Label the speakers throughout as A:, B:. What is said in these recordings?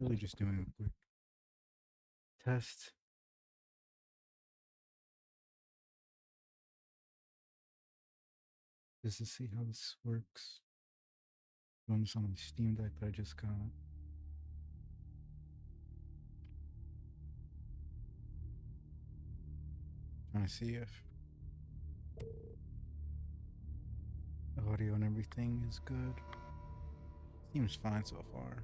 A: Really just doing a quick test. Just to see how this works. Run this on the Steam Deck that I just got. Trying to see if the audio and everything is good. Seems fine so far.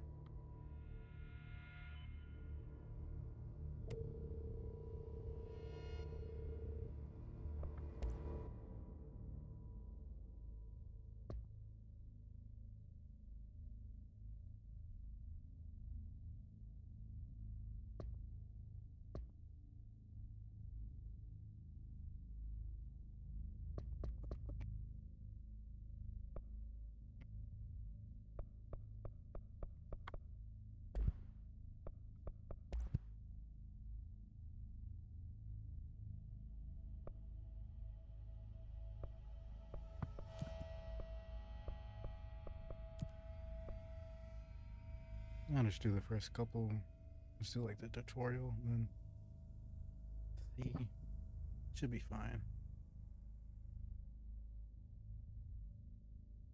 A: I'll just do the first couple. Just do like the tutorial and then see. Should be fine.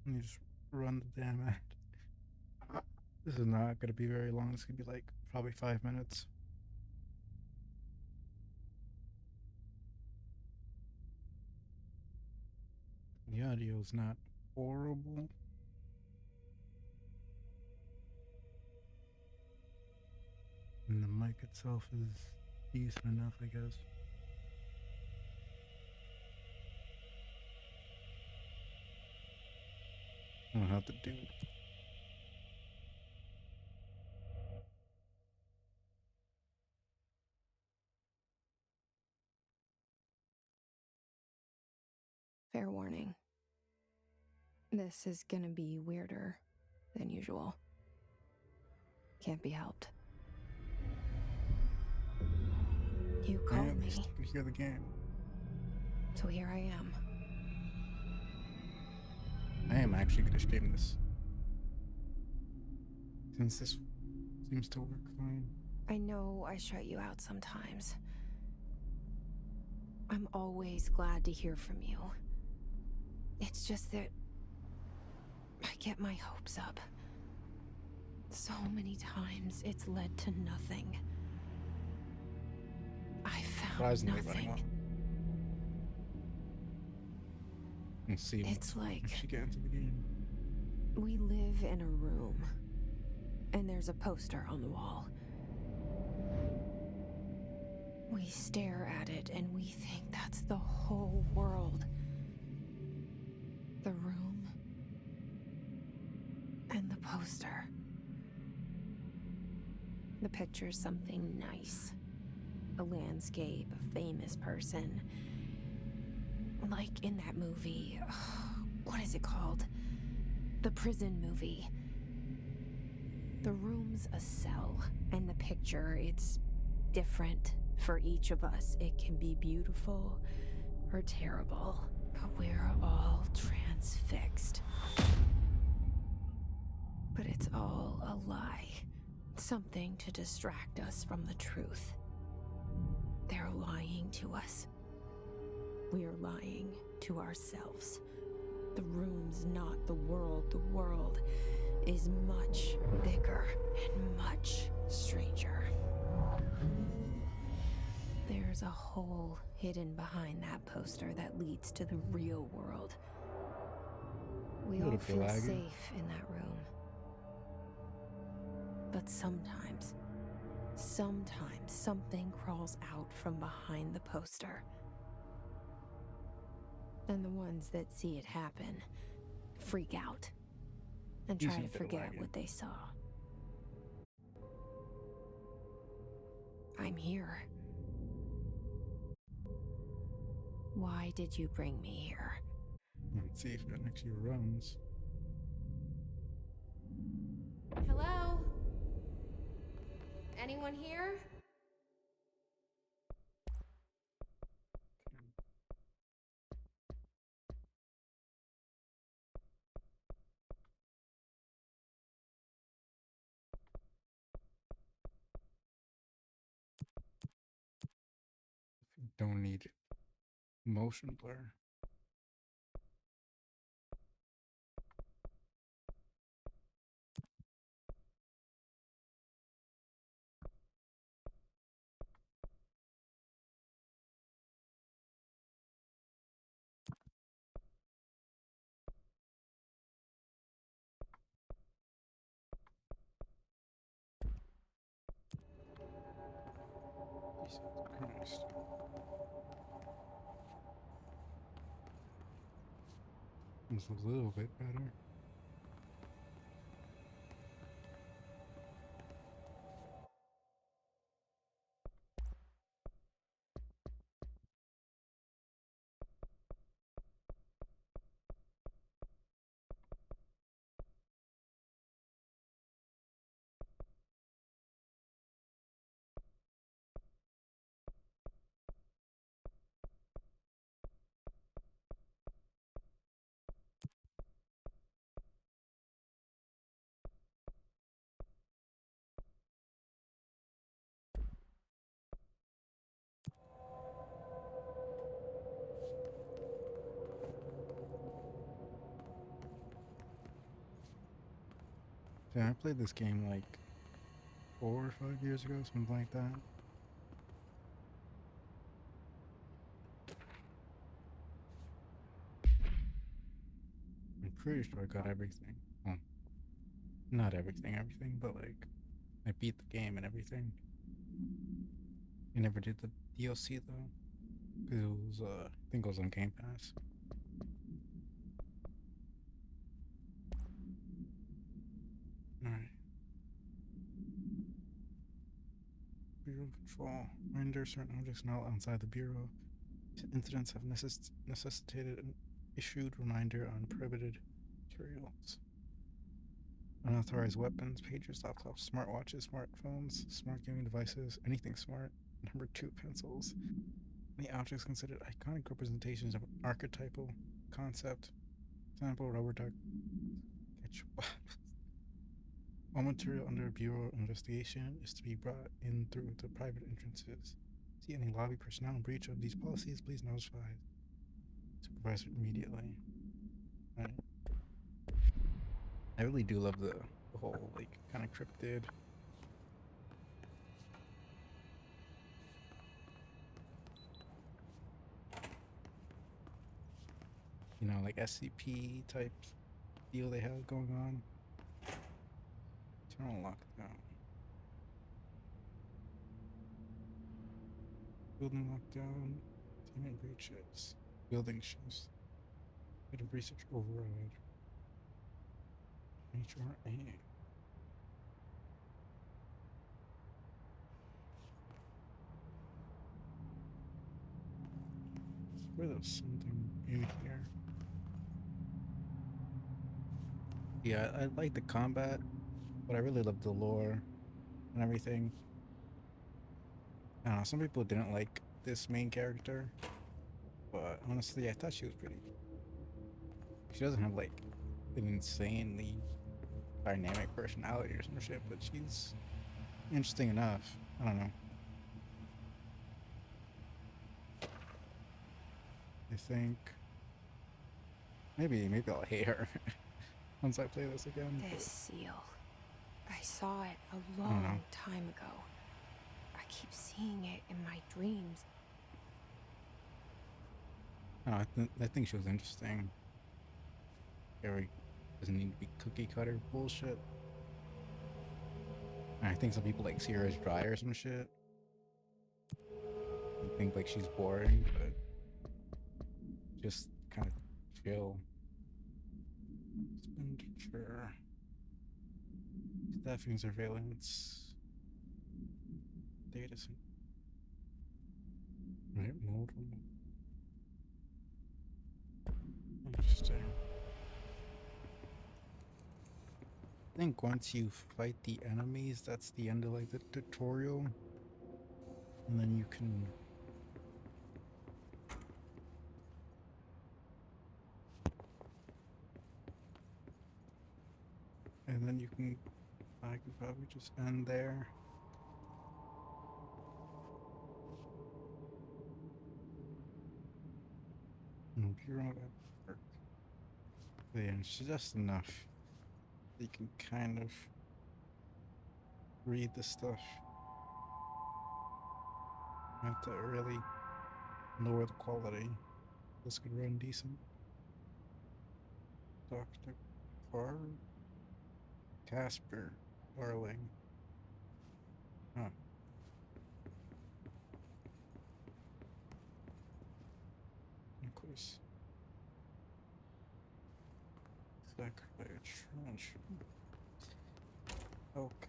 A: Let me just run the damn ad. This is not going to be very long. It's going to be like probably 5 minutes. The audio is not horrible. And the mic itself is decent enough, I guess. I don't know how to do it.
B: Fair warning. This is gonna be weirder than usual. Can't be helped. You called me.
A: You can hear the game.
B: So here I am.
A: I am actually going to stream this. Since this seems to work fine.
B: I know I shut you out sometimes. I'm always glad to hear from you. It's just that I get my hopes up. So many times it's led to nothing. I found nothing.
A: And see
B: it's like
A: she get into the game.
B: We live in a room, and there's a poster on the wall. We stare at it and we think that's the whole world. The room and the poster. The picture's something nice. A landscape, a famous person. Like in that movie, what is it called? The prison movie. The room's a cell, and the picture, it's different for each of us. It can be beautiful or terrible, but we're all transfixed. But it's all a lie. Something to distract us from the truth. They're lying to us. We're lying to ourselves. The room's not the world. The world is much bigger and much stranger. There's a hole hidden behind that poster that leads to the real world. We all feel safe in that room. But sometimes something crawls out from behind the poster. And the ones that see it happen freak out and try to forget what they saw. I'm here. Why did you bring me here?
A: Let's see if it actually runs.
B: Hello? Anyone here?
A: don't need motion blur. Jesus Christ. It's a little bit better. Yeah, I played this game like 4 or 5 years ago, something like that. I'm pretty sure I got everything. Well, not everything, but like I beat the game and everything. I never did the DLC though, because it was I think it was on Game Pass. All right. Bureau Control. Render certain objects not outside the Bureau. Incidents have necessitated an issued reminder on prohibited materials. Unauthorized weapons, pagers, laptops, smartwatches, smartphones, smart gaming devices, anything smart. Number 2, pencils. Any objects considered iconic representations of an archetypal concept. Example, rubber duck. Ketchup. All material under Bureau investigation is to be brought in through the private entrances. See any lobby personnel in breach of these policies, please notify supervisor immediately. Right. I really do love the whole like kind of cryptid. You know, like SCP type deal they have going on. Internal lockdown. Building lockdown. Teammate breaches. Building shifts. Bit of research override. HRA. Where there's something in here. Yeah, I like the combat, but I really love the lore and everything. I don't know, some people didn't like this main character, but honestly, I thought she was pretty. She doesn't have like an insanely dynamic personality or some shit, but she's interesting enough. I don't know. I think maybe I'll hate her once I play this again.
B: This seal. I saw it a long time ago. I keep seeing it in my dreams.
A: I think she was interesting. Very doesn't need to be cookie cutter bullshit. And I think some people like see her as dry or some shit. I think like she's boring, but just kind of chill. Expenditure. Staffing, surveillance. Data center. Right, modal. Interesting. I think once you fight the enemies, that's the end of like the tutorial. And then you can I could probably just end there. Bureau at work. Yeah, it's just enough. You can kind of read the stuff. Not to really lower the quality. This could run decent. Dr. Carr? Casper. Darling. Huh. Nicholas. Zachariah Trench. Okay.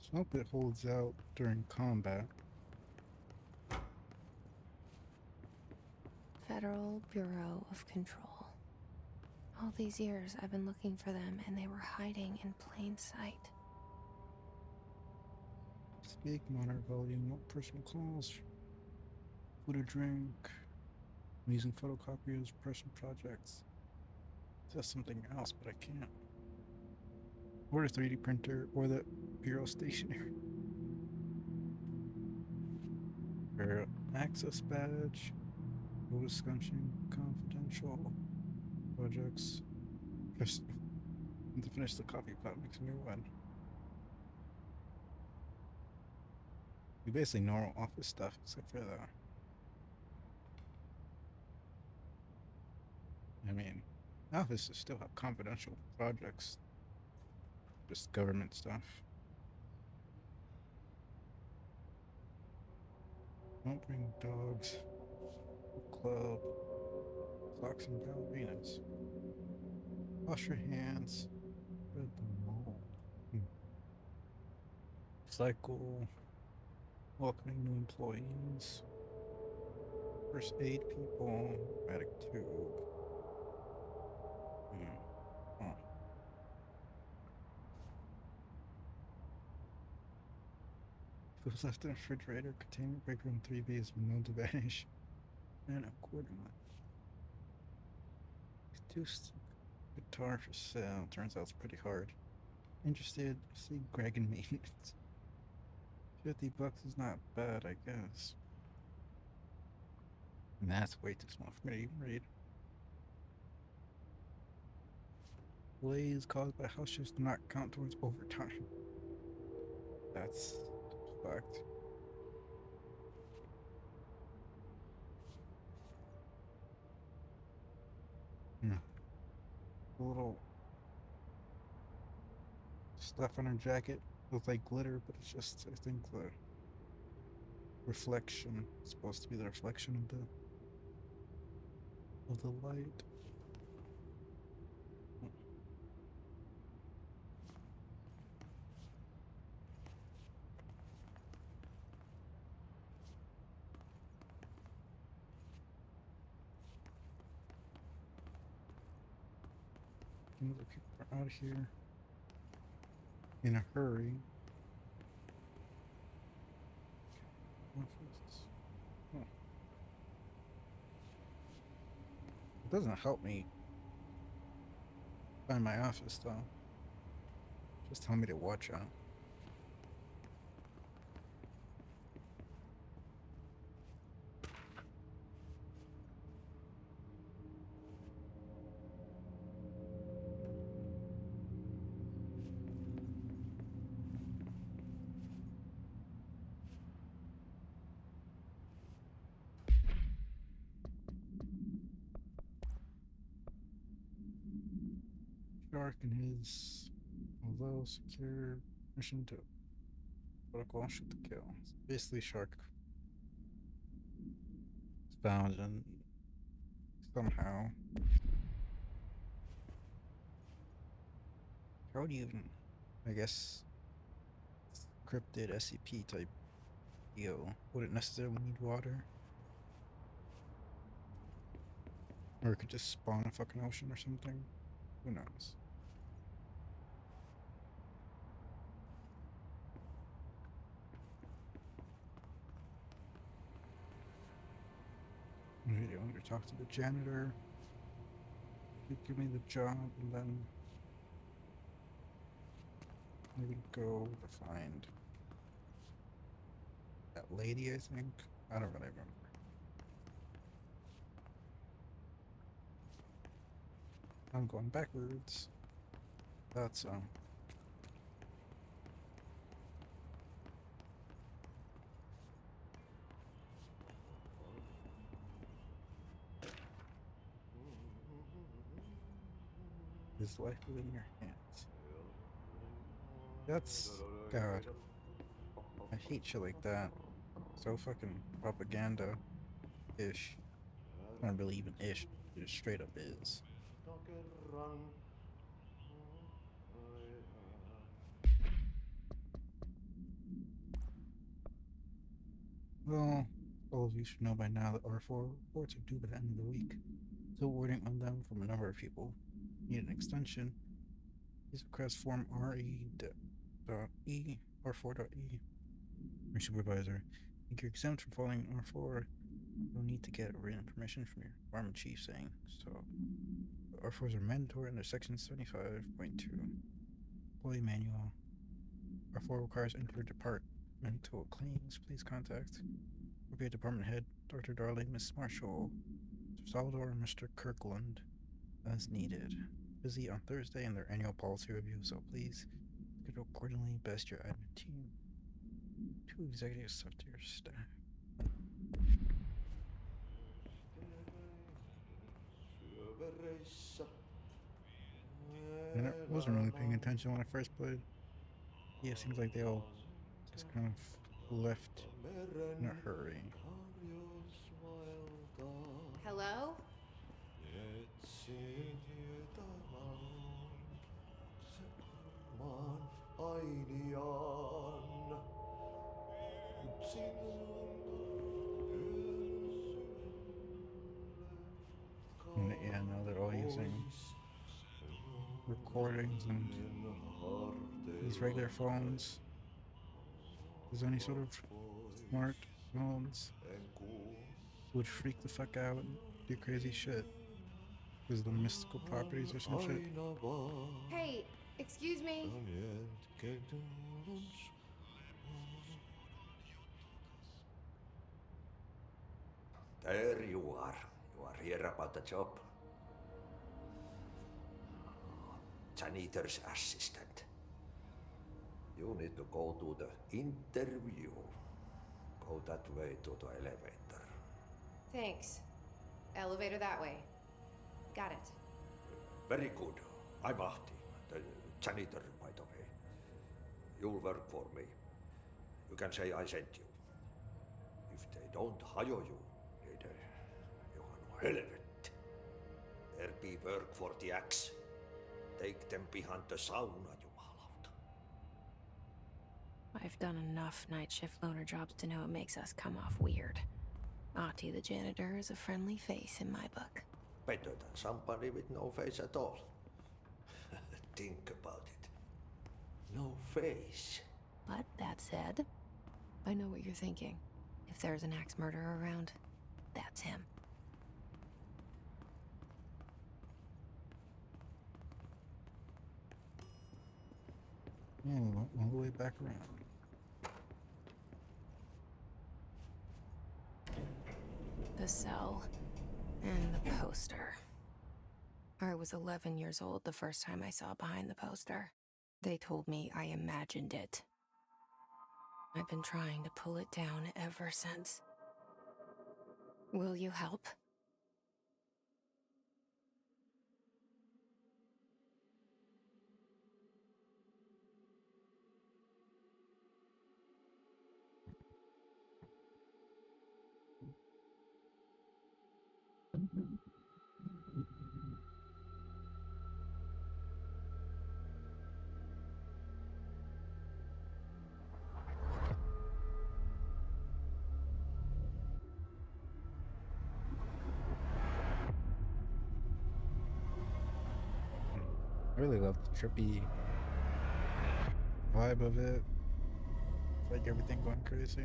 A: So hope it holds out during combat.
B: Federal Bureau of Control. All these years I've been looking for them and they were hiding in plain sight.
A: Speak, monitor volume, no personal calls. Food or drink. I'm using photocopiers, personal projects. It says something else, but I can't. Or the 3D printer, or the Bureau stationery. Bureau access badge. Notice scunching, confidential projects. Just to finish the copy pot makes a new one. Basically normal office stuff, except for the. I mean, offices still have confidential projects. Just government stuff. Don't bring dogs. Club. Clocks and ballerinas. Wash your hands. Spread the mold. Cycle. Welcoming new employees. First aid people. Pneumatic tube. Oh. Food left in the refrigerator. Containment break room 3B is known to vanish. And a quarter mile. Acoustic guitar for sale. Turns out it's pretty hard. Interested? See Greg in maintenance. $50 is not bad, I guess. And that's way too small for me to even read. Blaze caused by house shifts do not count towards overtime. That's fucked. A little stuff on her jacket looks like glitter, but it's just, I think, the reflection. It's supposed to be the reflection of the light. Other people are out here in a hurry. Oh. It doesn't help me find my office though. Just tell me to watch out. Shark and his, although secure mission to protocol shoot to kill. So basically, Shark is found and somehow. How would you even, I guess, encrypted SCP type deal? Would it necessarily need water? Or it could just spawn a fucking ocean or something? Who knows? Maybe I want to talk to the janitor. He'd give me the job and then maybe go to find that lady, I think. I don't really remember. I'm going backwards. Thought so. Is life within your hands? That's God. I hate shit like that. So fucking propaganda-ish. Not really even ish. It just straight up is. Well, all of you should know by now that R4 reports are due by the end of the week. Still waiting on them from a number of people. Need an extension. Please request form RE.E, R4.E. Your supervisor. If you're exempt from following R4, you'll need to get written permission from your department chief saying so. R4s are mandatory under section 75.2. Employee manual. R4 requires interdepartmental claims. Please contact appropriate department head, Dr. Darling, Miss Marshall, Mr. Salvador, and Mr. Kirkland as needed. Busy on Thursday in their annual policy review, so please schedule accordingly. Best your admin team. 2 executives up to your staff. And I wasn't really paying attention when I first played. Yeah, it seems like they all just kind of left in a hurry.
B: Hello?
A: And yeah, now they're all using recordings and these regular phones. If there's any sort of smart phones would freak the fuck out and do crazy shit because of the mystical properties or some shit.
B: Hey, excuse me.
C: There you are. You are here about the job. Janitor's assistant. You need to go to the interview. Go that way to the elevator.
B: Thanks. Elevator that way. Got it.
C: Very good. I'm Ahti, the janitor, by the way. You'll work for me. You can say I sent you. If they don't hire you, niin Johan helvet. There be work for the axe. Take them behind the sauna, jumalauta.
B: I've done enough night shift loner jobs to know it makes us come off weird. Ahti the janitor is a friendly face in my book.
C: Better than somebody with no face at all. Think about it. No face.
B: But that said, I know what you're thinking. If there's an axe murderer around, that's him.
A: Yeah, we went all the way back around.
B: The cell and the poster. I was 11 years old the first time I saw behind the poster. They told me I imagined it. I've been trying to pull it down ever since. Will you help?
A: I really love the trippy vibe of it. It's like everything going crazy.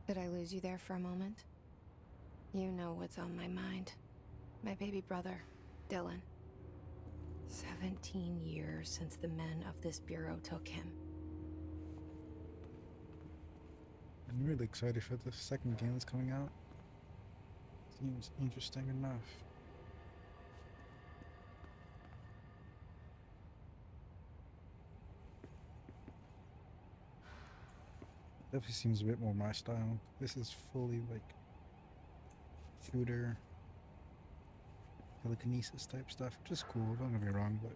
B: Did I lose you there for a moment? You know what's on my mind. My baby brother, Dylan. 17 years since the men of this bureau took him.
A: I'm really excited for the second game that's coming out. Seems interesting enough. Definitely seems a bit more my style. This is fully like shooter, telekinesis type stuff, which is cool, don't get me wrong, but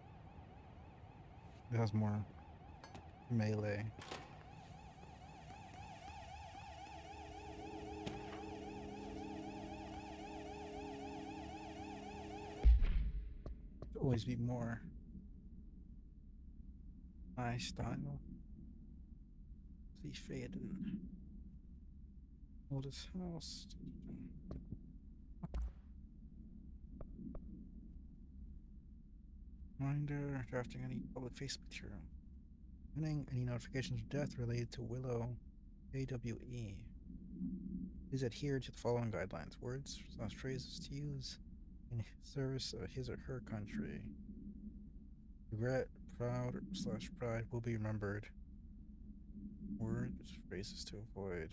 A: it has more melee. There'll always be more my style. See Faden. Oldest house. Reminder, drafting any public face material. Winning any notifications of death related to Willow AWE. Please adhere to the following guidelines. Words/phrases to use in service of his or her country. Regret, proud/pride will be remembered. Words, phrases to avoid.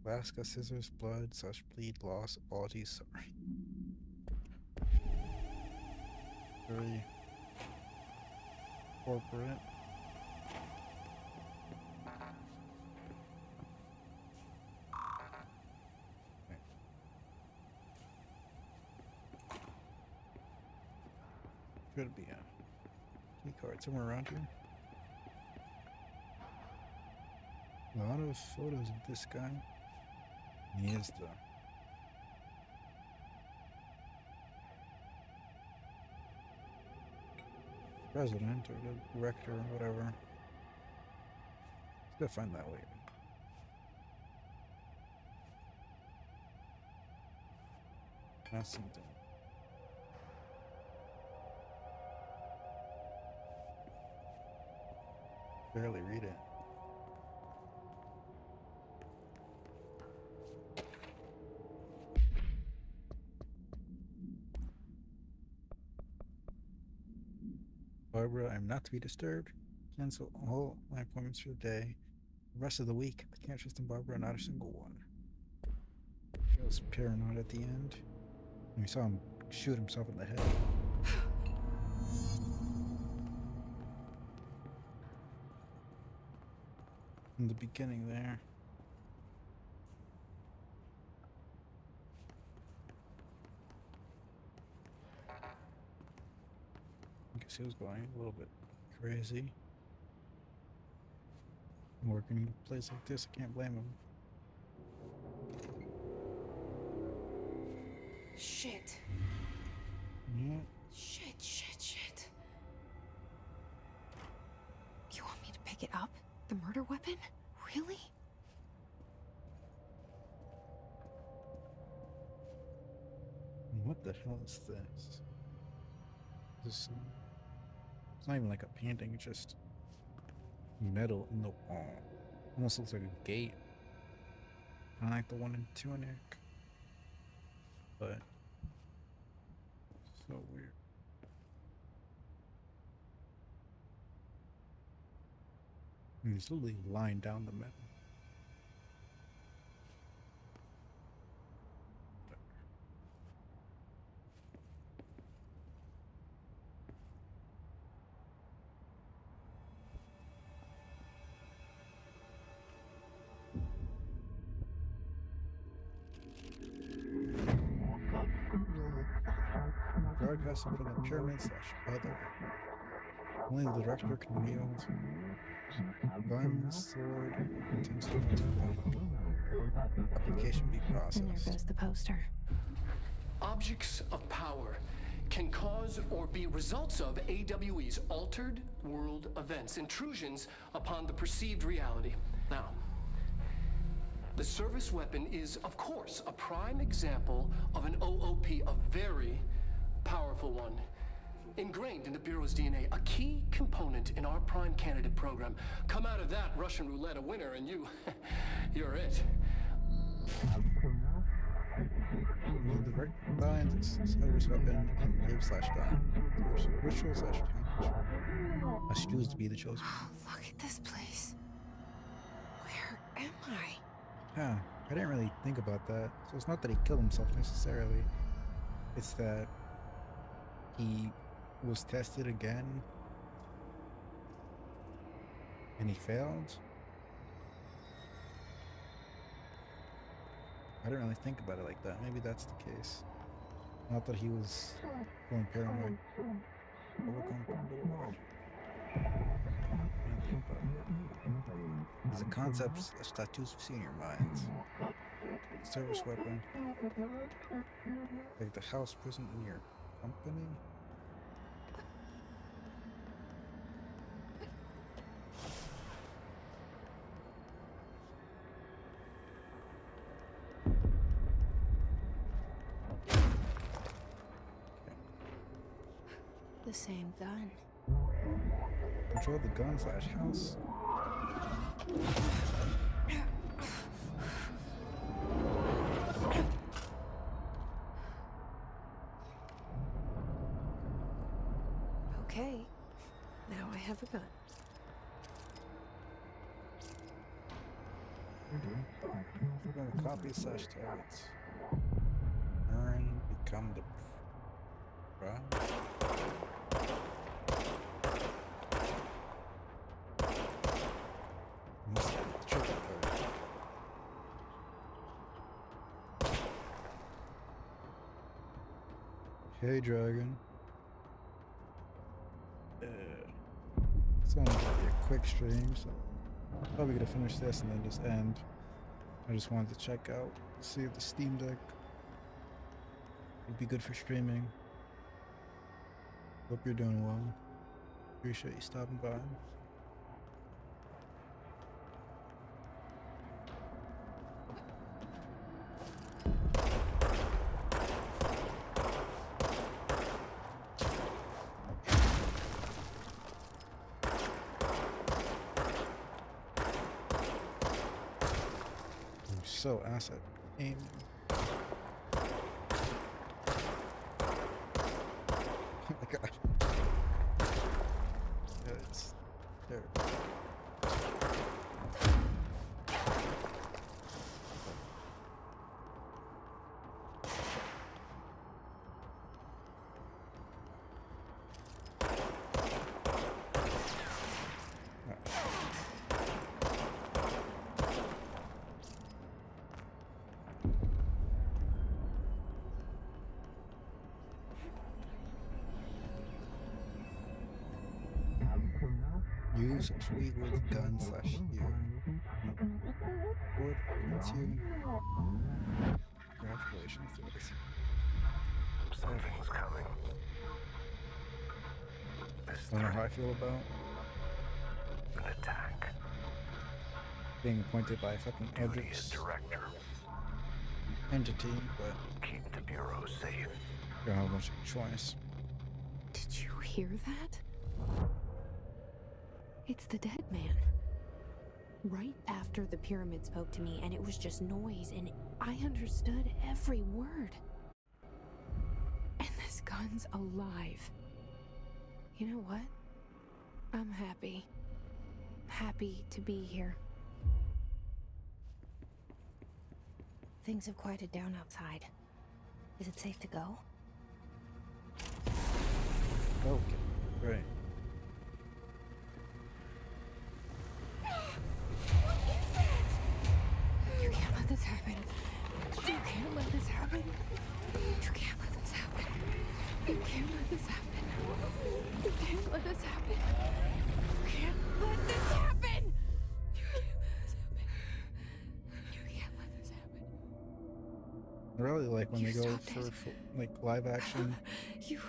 A: Alaska, scissors, blood/bleed, loss, apologies, sorry. Very corporate. Okay. Should be a key card somewhere around here. A lot of photos of this guy. He is the president or the director or whatever. Let's go find that later. That's something. Barely read it. Barbara, I'm not to be disturbed. Cancel all my appointments for the day. The rest of the week, I can't trust in Barbara, not a single one. He was paranoid at the end. And we saw him shoot himself in the head. In the beginning there. He was going a little bit crazy. Working in a place like this, I can't blame him.
B: Shit.
A: Yeah.
B: Shit. You want me to pick it up? The murder weapon? Really?
A: What the hell is this? It's not even like a painting, it's just metal in the wall. Almost looks like a gate. Kind of like the one in Tunic. But so weird. And he's literally lying down the metal. Broadcasting from the pyramid/other. Only the director can wield gun, sword, intensity, application be
B: And there
A: processed.
B: goes the poster.
D: Objects of power can cause or be results of AWE's altered world events, intrusions upon the perceived reality. Now, the service weapon is, of course, a prime example of an OOP, a very powerful one. ingrained in the Bureau's DNA, a key component in our prime candidate program. Come out of that Russian roulette a winner, and you're it.
A: The right lines, service weapon, and live/die. Ritual/challenge. Must choose to be the chosen.
B: Look at this place. Where am I?
A: Huh, I didn't really think about that. So it's not that he killed himself necessarily. It's that he was tested again and he failed. I didn't really think about it like that. Maybe that's the case. Not that he was going paranoid. These are concepts as tattoos we see in your minds. Service weapon. Like the house prison in your company.
B: The same gun.
A: Control the gun/house.
B: Okay. Now I have a gun.
A: We're gonna copy/targets. Earn, become the Hey, Dragon. It's only gonna be a quick stream, so probably gonna finish this and then just end. I just wanted to check out, see if the Steam Deck would be good for streaming. Hope you're doing well. Appreciate you stopping by. So asset aim. Oh my god. Yeah, it's there. Use tweet with gun/you. Wood, that's you. Congratulations, Doris.
E: Something's coming.
A: I don't know how I feel about
E: An attack.
A: being appointed by a fucking
E: Duty as
A: object
E: director.
A: entity, but
E: Keep the Bureau safe.
A: you don't have much of a choice.
B: Did you hear that? It's the dead man. Right after the pyramid spoke to me, and it was just noise, and I understood every word. And this gun's alive. You know what? I'm happy. Happy to be here. Things have quieted down outside. Is it safe to go?
A: Okay, great.
B: You can't let this happen. You can't let this happen. You can't let this happen. You can't let this happen. You can't let this happen. You can't let this happen. You can't let this happen.
A: I really like when
B: You
A: they go
B: stopped
A: for
B: it.
A: like live action
B: You.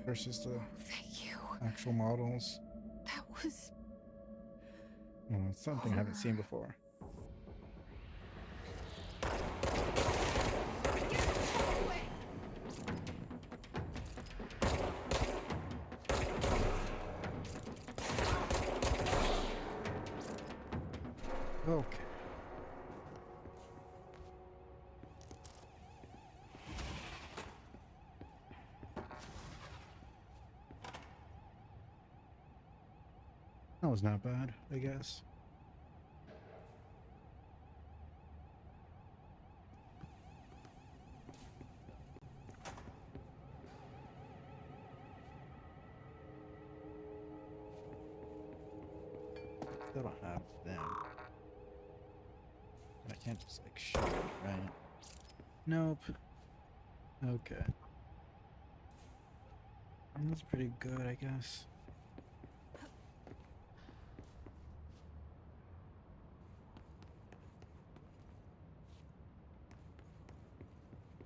A: versus the
B: Thank you.
A: actual models.
B: That was.
A: It's something I haven't seen before. Okay. That was not bad, I guess. Still don't have them. I can't just like shoot it, right? Nope. Okay. That's pretty good, I guess.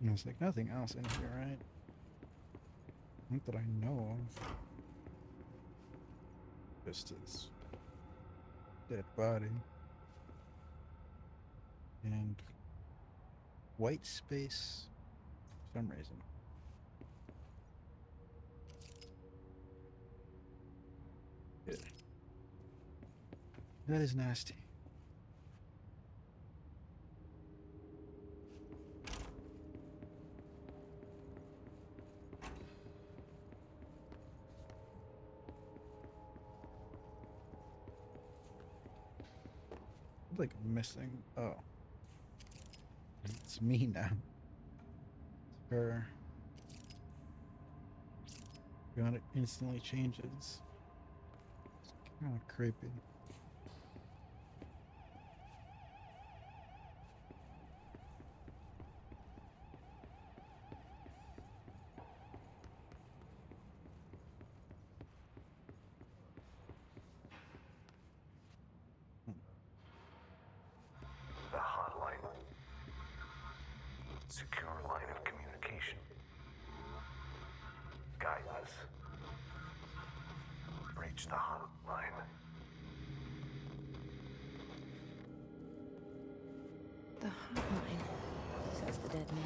A: And there's like nothing else in here, right? Not that I know of. Just this dead body. And white space for some reason. Yeah. That is nasty. Like missing. Oh. It's me now. It's her. God, it instantly changes. It's kind of creepy.
E: The hotline. Secure line of communication. Guidance. Breach the hotline.
B: The hotline, says the dead man.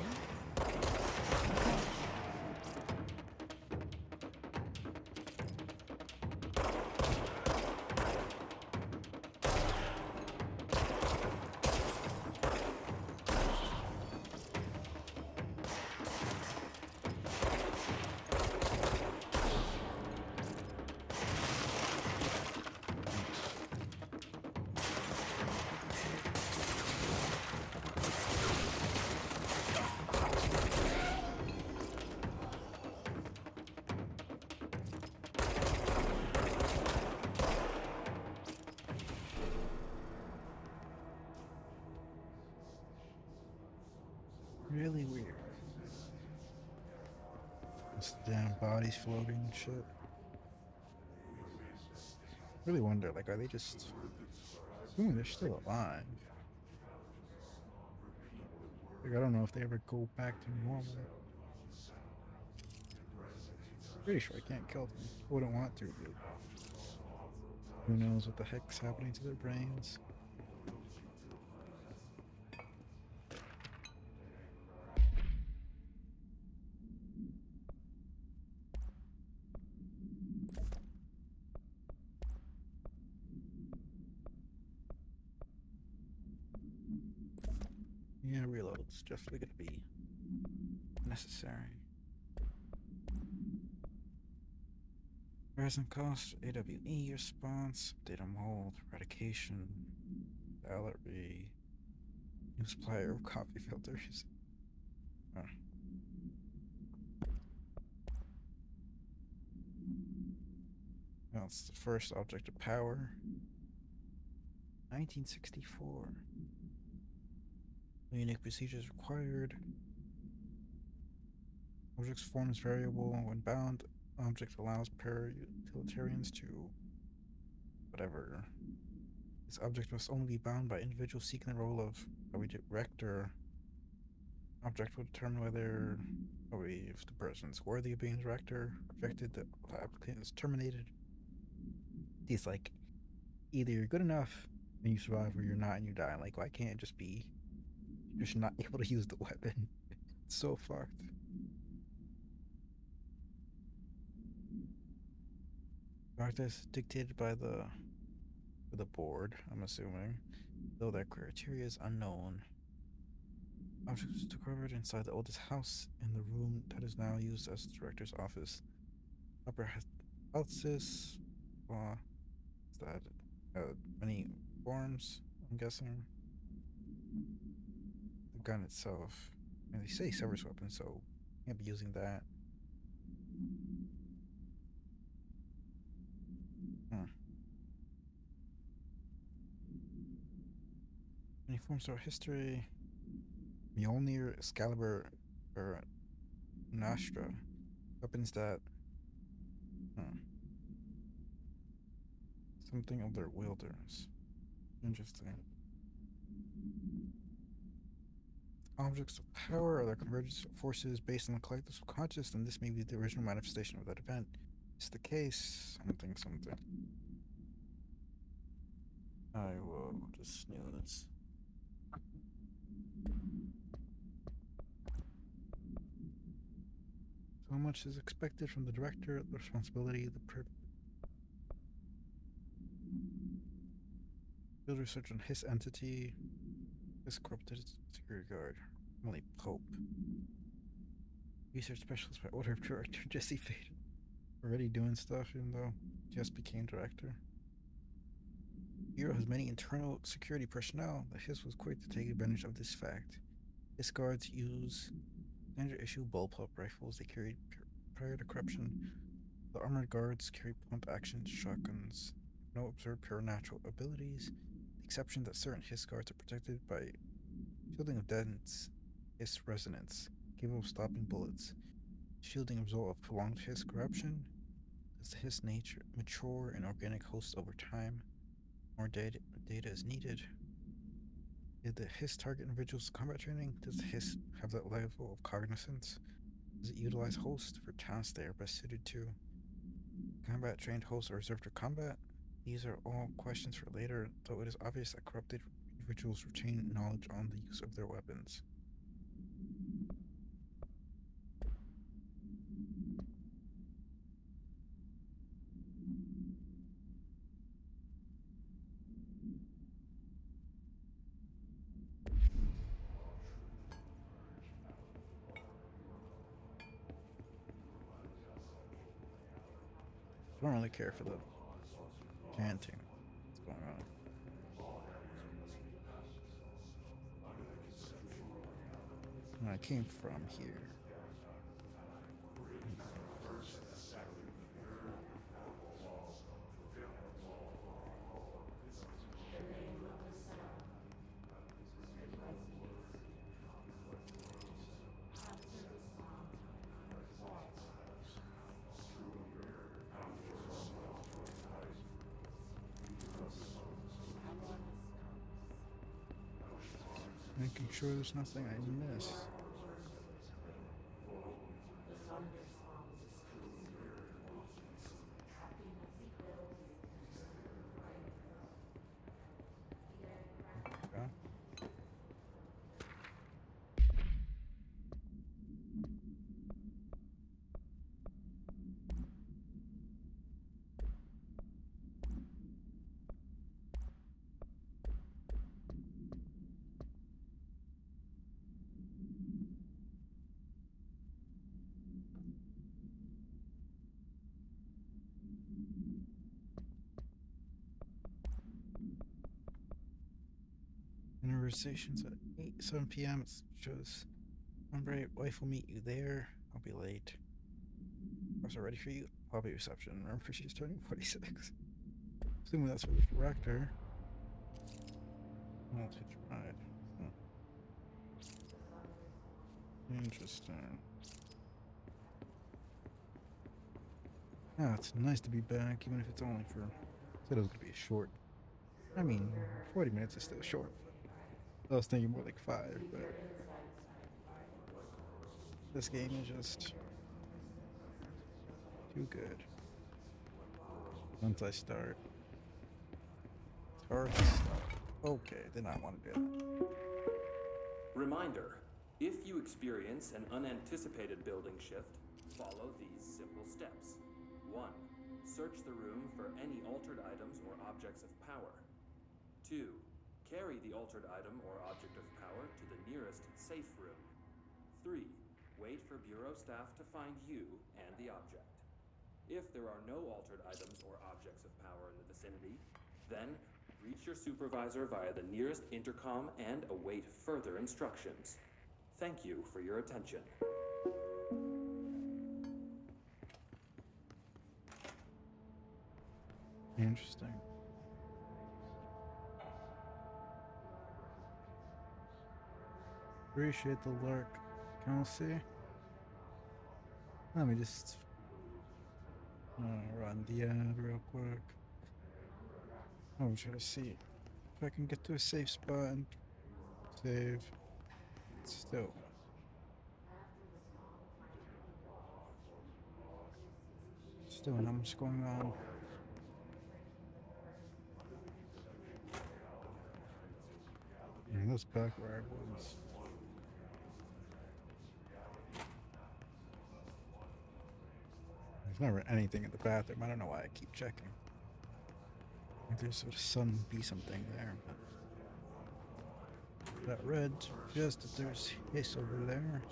A: Really weird. This damn bodies floating and shit. Really wonder, like, are they just assuming they're still alive? Like, I don't know if they ever go back to normal. Pretty sure I can't kill them. I wouldn't want to, but who knows what the heck's happening to their brains. Yeah, reload's definitely gonna be necessary. Present cost, AWE response, data mold, eradication, salary, new supplier of coffee filters. Huh. Well, it's the first object of power. 1964. Unique procedures required. Object's form is variable when bound. Object allows para-utilitarians to whatever. This object must only be bound by individuals seeking the role of a director. Object will determine whether if the person is worthy of being a director. Rejected, the applicant is terminated. It's like either you're good enough and you survive, or you're not and you die. Like, why can't it just be you're just not able to use the weapon? It's so fucked. Practice dictated by the for the board, I'm assuming, though that criteria is unknown. Objects discovered inside the oldest house in the room that is now used as the director's office. Upper hypothesis, is that many forms, I'm guessing. The gun itself, I mean, they say Severus weapon, so can't be using that. Many forms throughout history. Mjolnir, Excalibur, or Nastra. Weapons that. Something of their wielders. Interesting. Objects of power are the convergence of forces based on the collective subconscious, and this may be the original manifestation of that event. Is the case? Something. I will just snooze. So much is expected from the director, the responsibility, field research on his entity, his corrupted security guard, only Pope. Research specialist by order of director Jesse Faden. Already doing stuff even though just became director. Bureau has many internal security personnel, but his was quick to take advantage of this fact. His guards use standard issue bullpup rifles they carried prior to corruption. The armored guards carry pump action shotguns. No observed supernatural abilities, the exception that certain Hiss guards are protected by shielding of dense Hiss resonance, capable of stopping bullets. Shielding a result of prolonged Hiss corruption. Does the Hiss nature mature in organic hosts over time? More data is needed. Did the Hiss target individuals combat training? Does the Hiss have that level of cognizance? Does it utilize hosts for tasks they are best suited to? Combat trained hosts are reserved for combat? These are all questions for later, though it is obvious that corrupted individuals retain knowledge on the use of their weapons. I don't really care for the chanting that's going on. And I came from here. Making sure there's nothing I missed. Okay. Conversations at 7 p.m. It shows Umbre, wife will meet you there. I'll be late. Also ready for you. I'll be reception. Remember, she's turning 46. Assuming that's for the director. Multi ride. Interesting. Ah, it's nice to be back, even if it's only for. Said it was gonna be short. I mean, 40 minutes is still short. I was thinking more like 5, but this game is just too good. Once I start. It's hard to stop. Okay, did not want to do that.
F: Reminder, if you experience an unanticipated building shift, follow these simple steps. 1. Search the room for any altered items or objects of power. 2. Carry the altered item or object of power to the nearest safe room. 3. Wait for Bureau staff to find you and the object. If there are no altered items or objects of power in the vicinity, then reach your supervisor via the nearest intercom and await further instructions. Thank you for your attention.
A: Interesting. Appreciate the lurk. Can we see? Let me just run the ad real quick. I'm trying to see if I can get to a safe spot and save. Still. Still not much going on. That's back where I was. There's never anything in the bathroom. I don't know why I keep checking. Like there's some be something there, but that red suggests that there's hiss over there.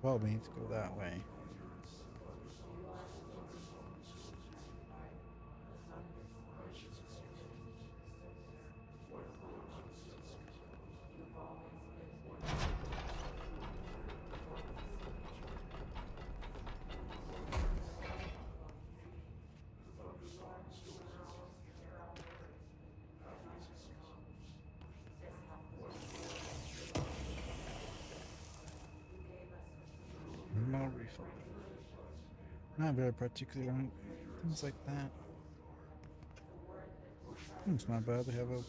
A: Well, we need to go that way. No refund. Not very particular on things like that. It's not bad. They have a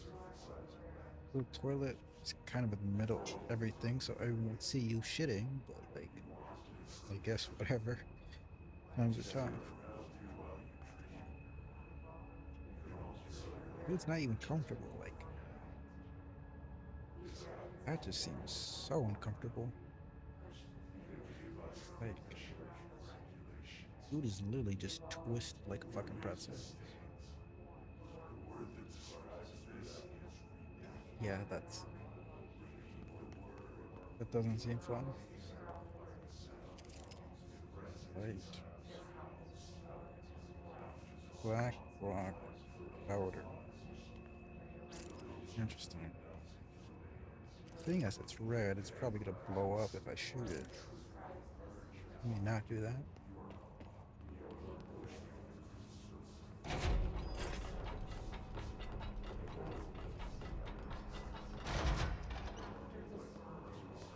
A: little toilet. It's kind of in the middle of everything, so everyone would see you shitting, but like, I guess whatever. Times are tough. It's not even comfortable, like, that just seems so uncomfortable. Like, dude is literally just twisted like a fucking pretzel. Yeah, that doesn't seem fun. Right. Black rock powder. Interesting. Seeing as it's red, it's probably gonna blow up if I shoot it. Let me not do that.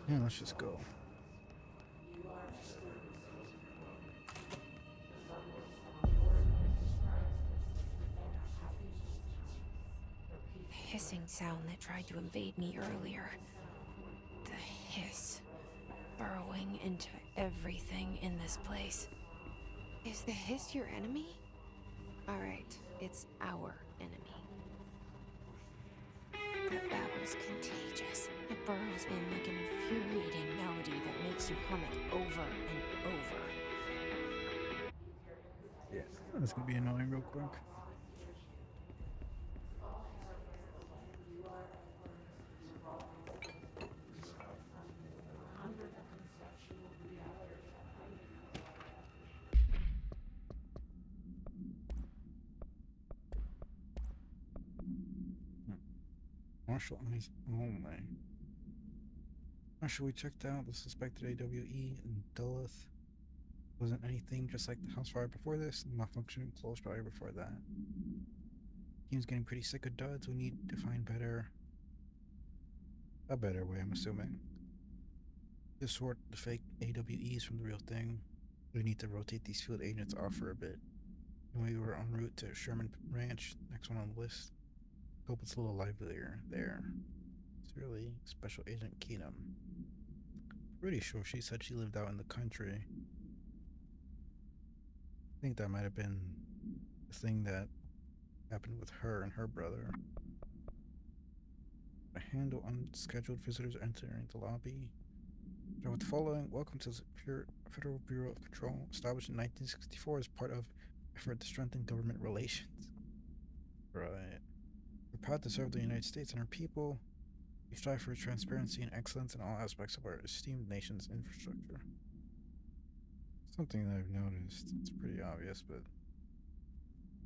A: Yeah, let's just go.
B: The hissing sound that tried to invade me earlier. The hiss. Burrowing into everything in this place. Is the hiss your enemy? Alright, it's our enemy. That babble's contagious. It burrows in like an infuriating melody that makes you hum it over and over.
A: Yeah, that's gonna be annoying real quick. Martial eyes only. After we checked out the suspected AWE in Duluth, wasn't anything just like the house fire before this, and malfunctioning close fire before that. Team's getting pretty sick of duds. We need to find a better way, I'm assuming, to sort the fake AWEs from the real thing. We need to rotate these field agents off for a bit. And we were en route to Sherman Ranch, next one on the list. Hope it's a little livelier there. It's really Special Agent Keenum. Pretty sure she said she lived out in the country. I think that might have been the thing that happened with her and her brother. I handle unscheduled visitors entering the lobby. With the following, welcome to the Federal Bureau of Control, established in 1964 as part of effort to strengthen government relations. Right. We're proud to serve the United States and our people. We strive for transparency and excellence in all aspects of our esteemed nation's infrastructure. Something that I've noticed, it's pretty obvious, but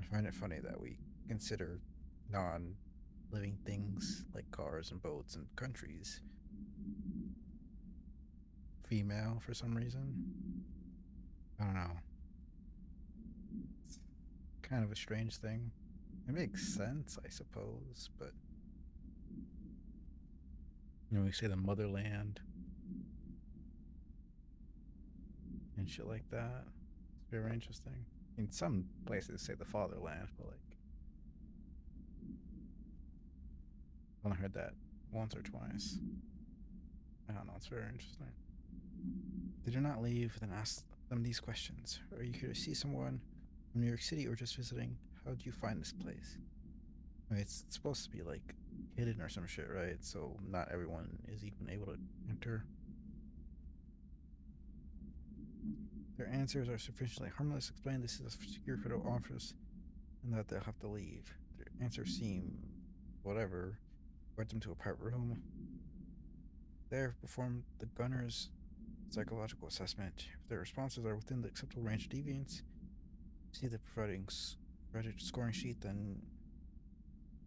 A: I find it funny that we consider non-living things like cars and boats and countries female for some reason. I don't know. It's kind of a strange thing. It makes sense, I suppose, but we say the motherland and shit like that. It's very interesting. In some places say the fatherland, but like I've only heard that once or twice. I don't know, it's very interesting. They do not leave, then ask them these questions. Are you here to see someone from New York City or just visiting? How do you find this place? I mean, it's supposed to be like hidden or some shit, right? So not everyone is even able to enter. Their answers are sufficiently harmless. Explain this is a secure federal office and that they'll have to leave. Their answers seem whatever. Brought them to a private room. There, perform the gunner's psychological assessment. If their responses are within the acceptable range of deviance, see the provided scoring sheet, then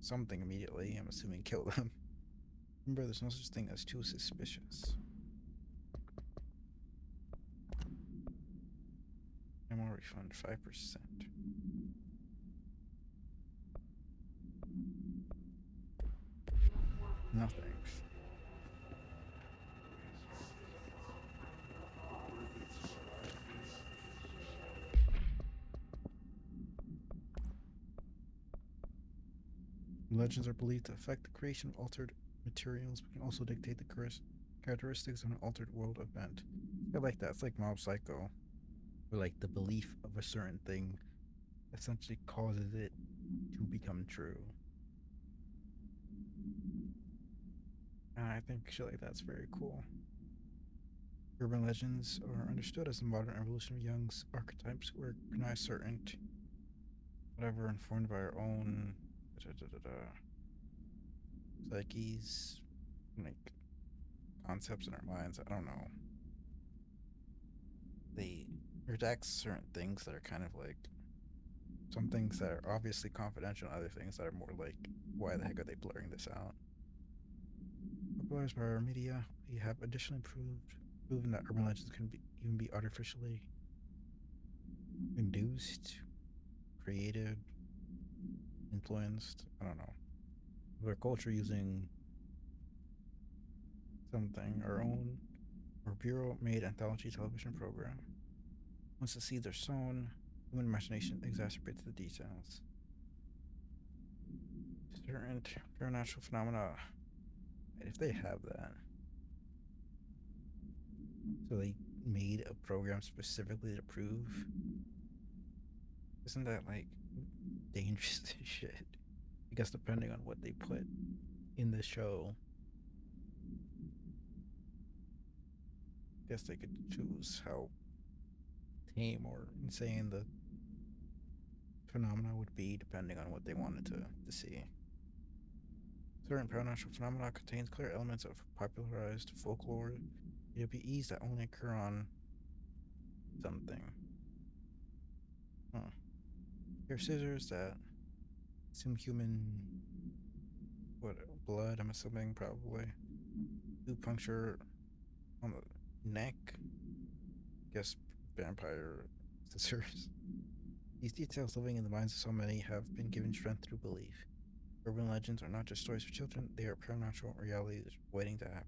A: something immediately, I'm assuming, kill them. Remember, there's no such thing as too suspicious. Ammo refund 5%. No thanks. Legends are believed to affect the creation of altered materials, but can also dictate the characteristics of an altered world event. I like that. It's like Mob Psycho, where like the belief of a certain thing essentially causes it to become true. And I think shit like that's very cool. Urban legends are understood as the modern evolution of Jung's archetypes, where recognize certain whatever informed by our own psyches, like concepts in our minds. I don't know. They redact certain things that are kind of like some things that are obviously confidential, and other things that are more like, why the heck are they blurring this out? Popularized by our media, we have additionally proven that urban legends can even be artificially induced, created, influenced. I don't know. Their culture using something, our own or bureau-made anthology television program. Once the seeds are sown, human imagination exacerbates the details. Certain supernatural phenomena. If they have that, so they made a program specifically to prove. Isn't that like dangerous shit? Because depending on what they put in the show, I guess they could choose how tame or insane the phenomena would be depending on what they wanted to see. Certain paranormal phenomena contains clear elements of popularized folklore, AWEs that only occur on something. Here are scissors that assume human blood, I'm assuming, probably. Do puncture on the neck. Guess vampire scissors. These details living in the minds of so many have been given strength through belief. Urban legends are not just stories for children, they are paranormal realities waiting to happen.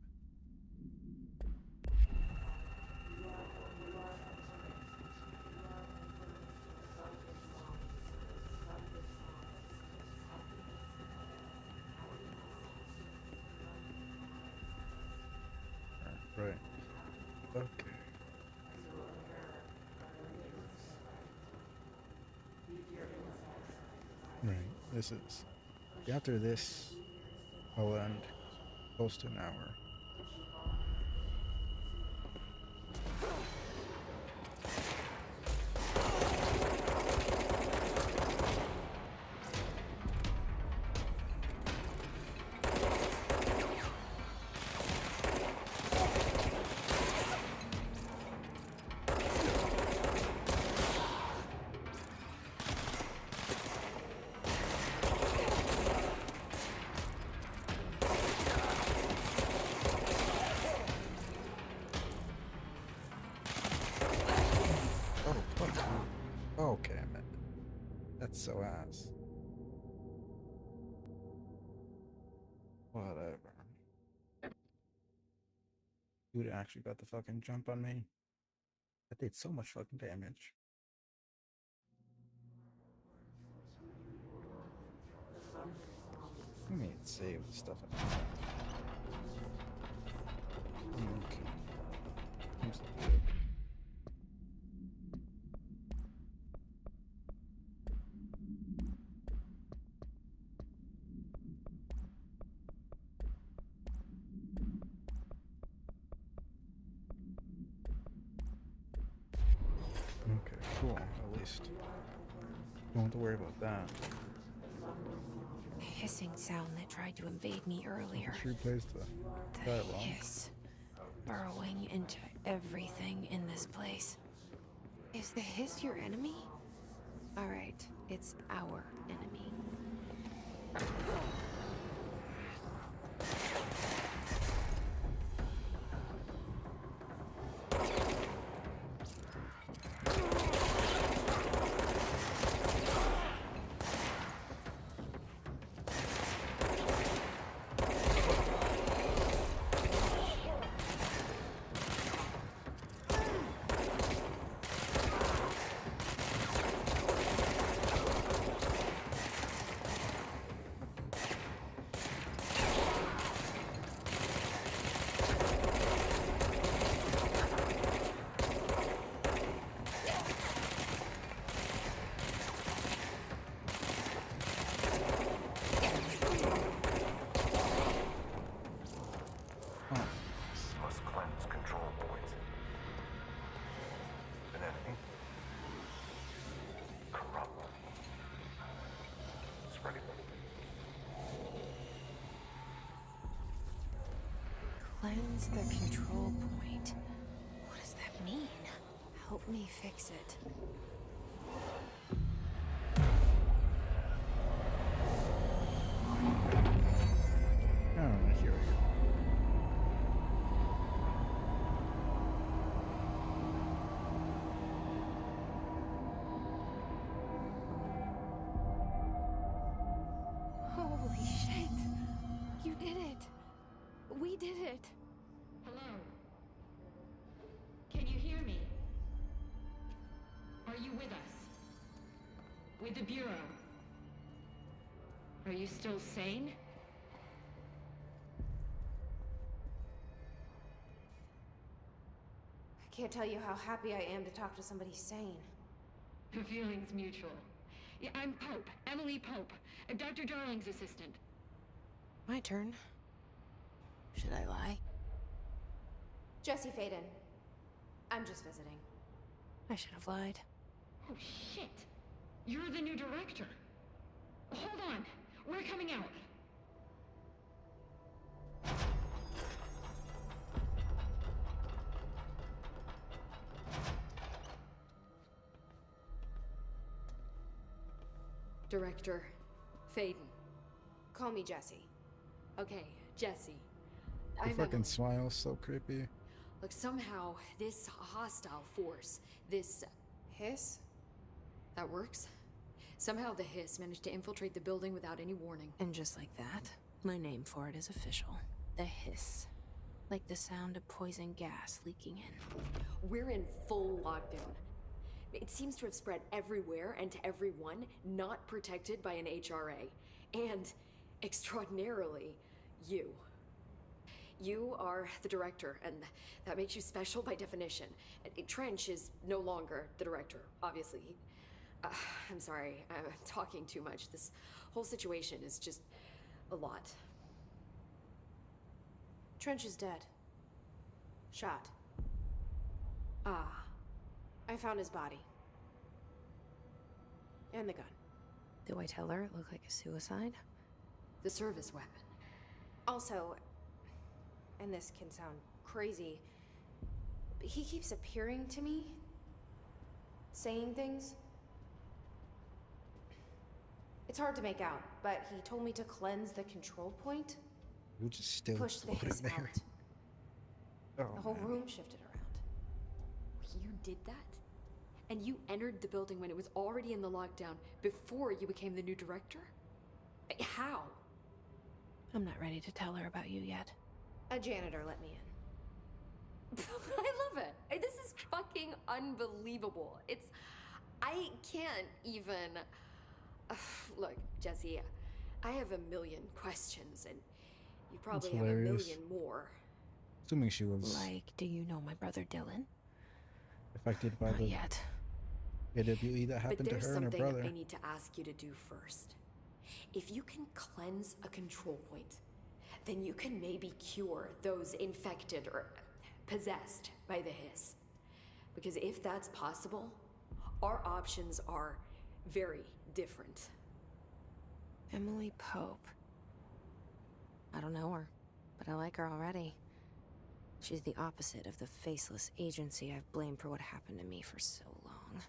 A: Right. Okay. Right. This is... After this, I'll end close to an hour. so ass. Whatever. Dude actually got the fucking jump on me. That did so much fucking damage. I mean, save the stuff I have. Okay. Seems good. Okay, cool. At least don't have to worry about that.
B: The hissing sound that tried to invade me earlier.
A: She replaced the
B: The
A: dialogue.
B: hiss burrowing into everything in this place. Is the hiss your enemy? All right, it's our enemy.
E: Must cleanse control points. An enemy. Corrupt. Spreading.
B: Cleanse the control point. What does that mean? Help me fix it.
A: Oh, here we go.
B: Holy shit! You did it! We did it!
G: Hello? Can you hear me? Are you with us? With the Bureau? Are you still sane?
H: I can't tell you how happy I am to talk to somebody sane.
G: The feeling's mutual. Yeah, I'm Pope, Emily Pope, Dr. Darling's assistant.
B: My turn. Should I lie?
H: Jesse Faden. I'm just visiting.
B: I should have lied.
G: Oh, shit. You're the new director. Hold on. We're coming out.
H: Director Faden. Call me Jesse.
I: Okay, Jesse.
A: The
I: I'm
A: fucking
I: Emily.
A: smile's so creepy.
I: Look, somehow this hostile force, this
H: Hiss?
I: that works. Somehow the hiss managed to infiltrate the building without any warning.
B: And just like that, my name for it is official. The hiss. Like the sound of poison gas leaking in.
I: We're in full lockdown. It seems to have spread everywhere and to everyone not protected by an HRA. And, extraordinarily, you. You are the director, and that makes you special by definition. Trench is no longer the director, obviously. I'm sorry, I'm talking too much. This whole situation is just a lot.
H: Trench is dead. Shot.
I: Ah,
H: I found his body. And the gun.
B: Do I tell her it looked like a suicide?
I: the service weapon.
H: Also, and this can sound crazy, but he keeps appearing to me, saying things. It's hard to make out, but he told me to cleanse the control point,
A: You just still
H: push the
A: floating
H: hiss
A: there.
H: out.
A: Oh,
H: The whole
A: man.
H: room shifted around.
I: You did that? And you entered the building when it was already in the lockdown before you became the new director? How?
B: I'm not ready to tell her about you yet.
H: A janitor let me in.
I: I love it. This is fucking unbelievable. I can't even... Look, Jesse, I have a million questions, and you probably have a million more.
A: Assuming she was
B: Like, do you know my brother Dylan?
A: affected by
B: Not
A: the
B: yet.
A: AWE that
I: But
A: happened to
I: there's
A: her and her
I: something
A: brother.
I: I need to ask you to do first. If you can cleanse a control point, then you can maybe cure those infected or possessed by the hiss. Because if that's possible, our options are very different.
B: Emily Pope. I don't know her, but I like her already. She's the opposite of the faceless agency I've blamed for what happened to me for so long.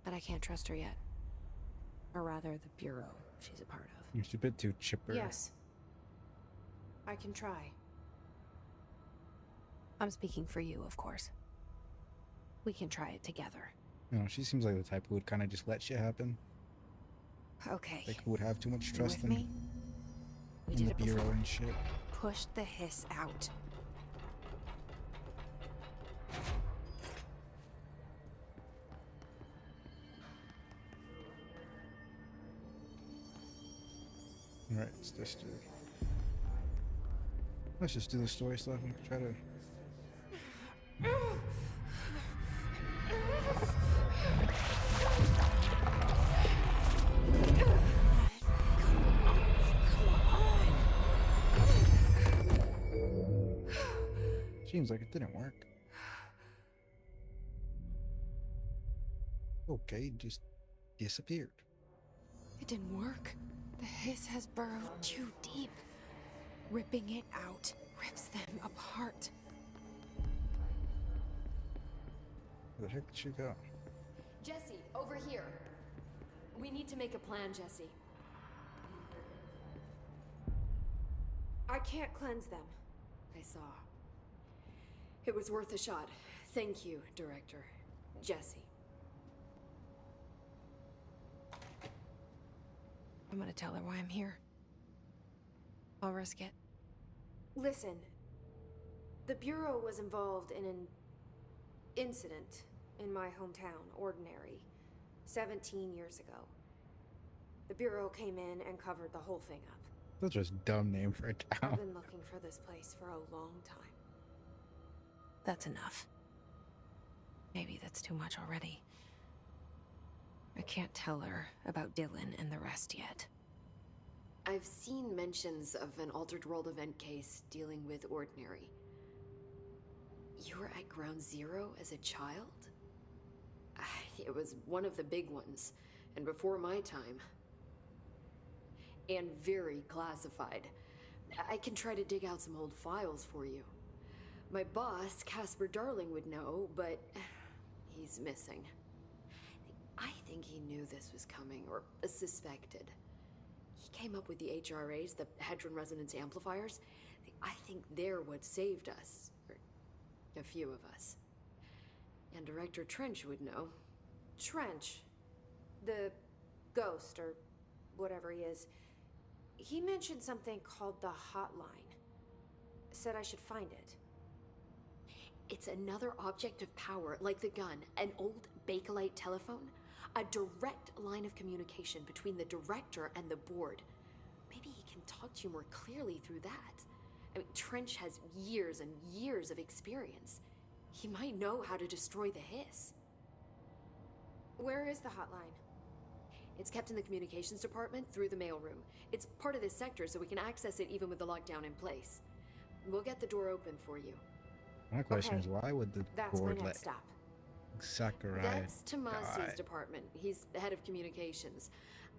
B: But I can't trust her yet. Or rather, the bureau she's a part of.
A: She's a bit too chipper.
H: Yes. I can try.
B: I'm speaking for you, of course. We can try it together.
A: You know, she seems like the type who would kind of just let shit happen.
B: Okay.
A: Like, who would have too much
B: You
A: trust
B: with
A: in,
B: me? We
A: in
B: did
A: the
B: it
A: bureau
B: before.
A: and shit.
B: Push the hiss out.
A: Alright, it's this dude. Let's just do the story stuff and try to... Seems like it didn't work. Okay, just disappeared.
B: It didn't work. The hiss has burrowed too deep. Ripping it out rips them apart.
A: Where the heck did she go?
I: Jesse, over here. We need to make a plan, Jesse.
H: I can't cleanse them.
I: I saw. It was worth a shot. Thank you, Director. Jesse.
B: I'm gonna tell her why I'm here. I'll risk it.
H: Listen, the Bureau was involved in an incident in my hometown, Ordinary, 17 years ago. The Bureau came in and covered the whole thing up.
A: That's just a dumb name for a
H: I've
A: town.
H: been looking for this place for a long time.
B: That's enough. Maybe that's too much already. I can't tell her about Dylan and the rest yet.
I: I've seen mentions of an Altered World event case dealing with Ordinary. You were at Ground Zero as a child? It was one of the big ones, and before my time. And very classified. I can try to dig out some old files for you. My boss, Casper Darling, would know, but he's missing. I think he knew this was coming, or suspected. He came up with the HRAs, the Hedron Resonance Amplifiers. I think they're what saved us. Or a few of us. And Director Trench would know.
H: Trench, the ghost, or whatever he is, he mentioned something called the Hotline. Said I should find it.
I: It's another object of power, like the gun, an old Bakelite telephone. A direct line of communication between the director and the board. Maybe he can talk to you more clearly through that. I mean, Trench has years and years of experience. He might know how to destroy the hiss.
H: Where is the hotline?
I: It's kept in the communications department through the mailroom. It's part of this sector, so we can access it even with the lockdown in place. We'll get the door open for you.
A: My question
H: Okay.
A: is, why would the
H: That's my
A: board
H: next
A: let
H: stop.
A: Sakurai
I: That's Tomasi's
A: die?
I: department. He's the head of communications.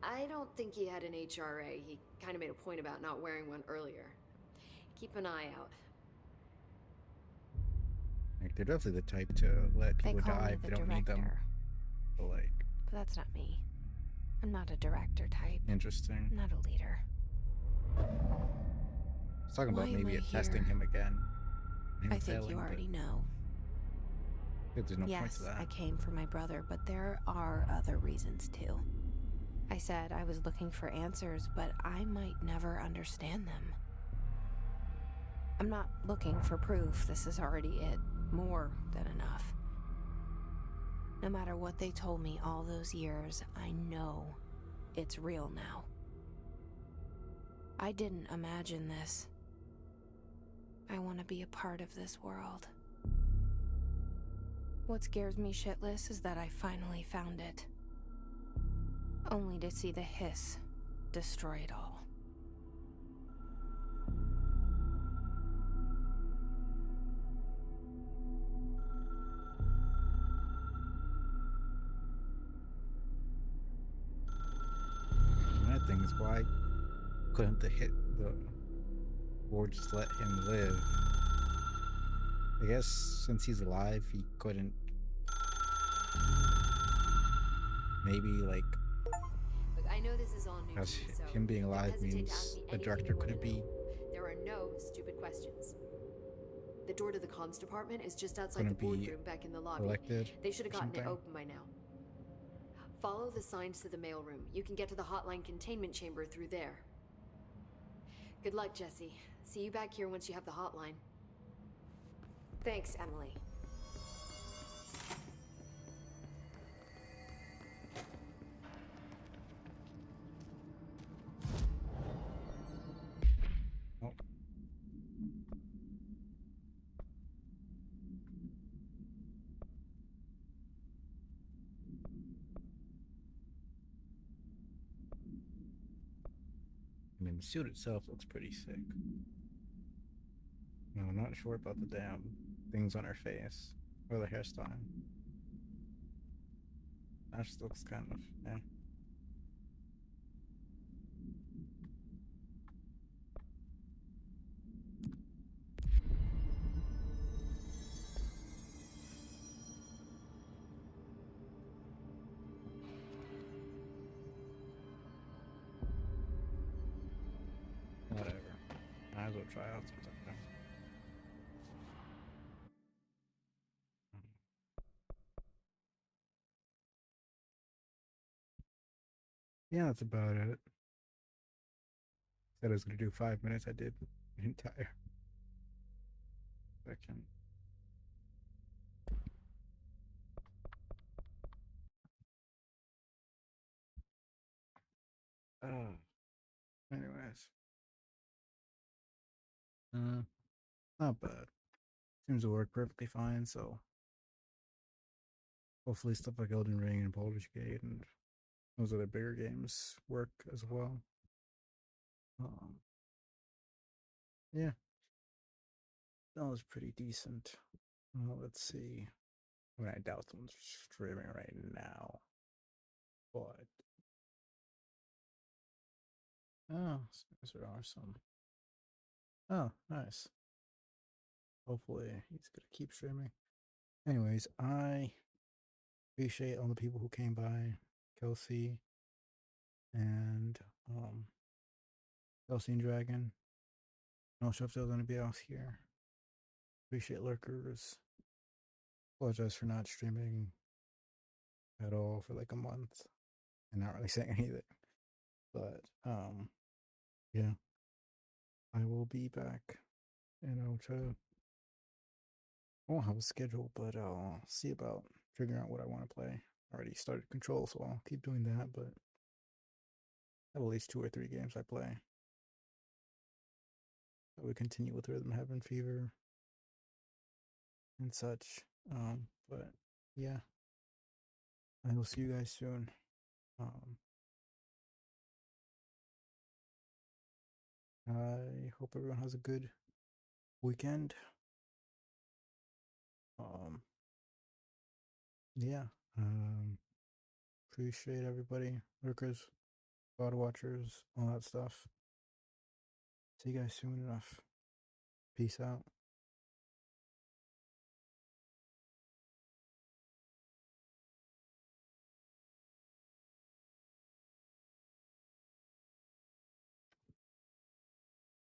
I: I don't think he had an HRA. He kind of made a point about not wearing one earlier. Keep an eye out.
A: Like, they're definitely the type to let
B: They
A: people
B: call
A: die
B: me
A: if they
B: the
A: don't need them.
B: director,
A: But, like,
B: but that's not me. I'm not a director type.
A: interesting.
B: I'm not a leader.
A: I was talking about
B: Why am
A: maybe
B: I
A: testing
B: here?
A: him again. Him
B: I think
A: failing,
B: you
A: but
B: already know.
A: There's no point
B: Yes,
A: to that.
B: I came for my brother, but there are other reasons too. I said I was looking for answers, but I might never understand them. I'm not looking for proof. This is already it. More than enough. No matter what they told me all those years, I know it's real now. I didn't imagine this. I want to be a part of this world. What scares me shitless is that I finally found it. Only to see the hiss destroy it all.
A: My thing is, why couldn't the board just let him live? I guess since he's alive, he couldn't. Maybe like,
I: Look, I know this is all new to
A: as
I: you, so
A: him being
I: don't
A: alive
I: hesitate to
A: means
I: ask me
A: the
I: anything
A: director
I: you wanna
A: couldn't be.
I: know. There are no stupid questions. The door to the comms department is just outside
A: Couldn't
I: the
A: be
I: boardroom back in the lobby.
A: elected
I: They should have
A: or
I: gotten it
A: something?
I: open by now. Follow the signs to the mailroom. You can get to the hotline containment chamber through there. Good luck, Jesse. See you back here once you have the hotline.
H: Thanks, Emily.
A: Oh. I mean, the suit itself looks pretty sick. No, I'm not sure about the damn things on her face or the hairstyle. That just looks kind of, yeah. Whatever. Might as well try out something. Yeah, that's about it. Said I was gonna do 5 minutes. I did the entire section. Anyways, not bad. Seems to work perfectly fine. So hopefully, stuff like Elden Ring and Baldur's Gate and those other bigger games work as well. Yeah, that was pretty decent. Let's see. I mean, I doubt someone's streaming right now, but oh, there are some. Oh, nice. Hopefully, he's gonna keep streaming. Anyways, I appreciate all the people who came by, Kelsey and Kelsey and Dragon. No sure if there's anybody else here. Appreciate lurkers. Apologize for not streaming at all for like a month and not really saying anything. But yeah. I will be back and I'll try to I won't have a schedule, but I'll see about figuring out what I want to play. I already started Control, so I'll keep doing that, but I have at least 2 or 3 games I play. I would continue with Rhythm Heaven Fever and such. But yeah. I will see you guys soon. I hope everyone has a good weekend. Yeah. Appreciate everybody, lurkers, God watchers, all that stuff. See you guys soon enough. Peace out.